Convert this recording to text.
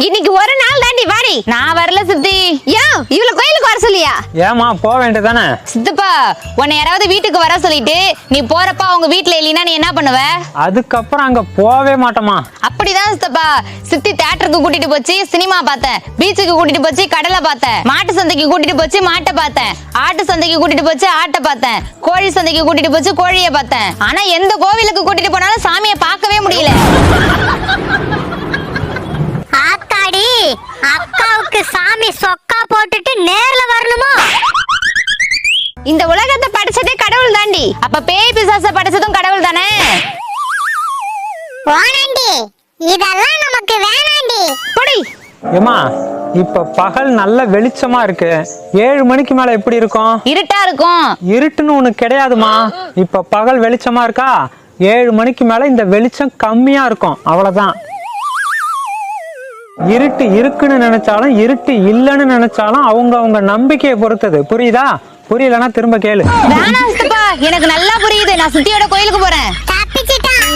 இன்னைக்கு ஒரு நாள் தாண்டி வாடி. நான் வரல சித்தி. ஏன் இவள கோயிலுக்கு வர சொல்லியா? ஏமா போக வேண்டியதானே? சித்தப்பா உன்னை யாராவது வீட்டுக்கு வர சொல்லிட்டு நீ போறப்ப அவங்க வீட்டுல இல்லைன்னா நீ என்ன பண்ணுவ? அதுக்கப்புறம் அங்க போவே மாட்டோமா? அப்படிதான் சித்தப்பா. சித்தி தியேட்டருக்கு கூட்டிட்டு போச்சு, சினிமா பார்த்தேன். பீச்சுக்கு கூட்டிட்டு போச்சு, கடலை பார்த்தேன். மாட்டு சந்தைக்கு கூட்டிட்டு போச்சு, மாட்டை பார்த்தேன். ஆட்டு சந்தைக்கு கூட்டிட்டு போச்சு, ஆட்டை பார்த்தேன். கோழி சந்தைக்கு கூட்டிட்டு போச்சு, கோழியை பார்த்தேன். ஆனா எந்த கோவிலுக்கு கூட்டிட்டு போனாலும் சாமியை பார்க்கவே முடியல. ஆத்தாடி, அக்காவுக்கு சாமி சொக்கா போட்டுட்டு நேர்ல வரணுமா? இந்த உலகத்தை படைச்சதே கடவுள் தாண்டி. அப்ப பேய் பிசாச படைச்சதும் கடவுள் தானே? வாணாண்டி, இதெல்லாம் நமக்கு வேணாண்டி. போடி. ஏமா இப்ப பகல் நல்ல வெளிச்சமா இருக்கு. 7 மணிக்கு மேல எப்படி இருக்கும்? இருட்டா இருக்கும். இருட்டுன்னு ஒண்ணு கிடையாதுமா. இப்ப பகல் வெளிச்சமா இருக்கா? 7 மணிக்கு மேல இந்த வெளிச்சம் கம்மியா இருக்கும், அவ்வளவுதான். இருட்டு இருக்குன்னு நினைச்சாலும் இருட்டு இல்லைன்னு நினைச்சாலும் அவங்க நம்பிக்கையை பொறுத்தது. புரியுதா? புரியலன்னா திரும்ப கேளு. வேணாம் சித்தப்பா, எனக்கு நல்லா புரியுது. நான் சித்தியோட கோயிலுக்கு போறேன். தப்பிச்சிட்டான்.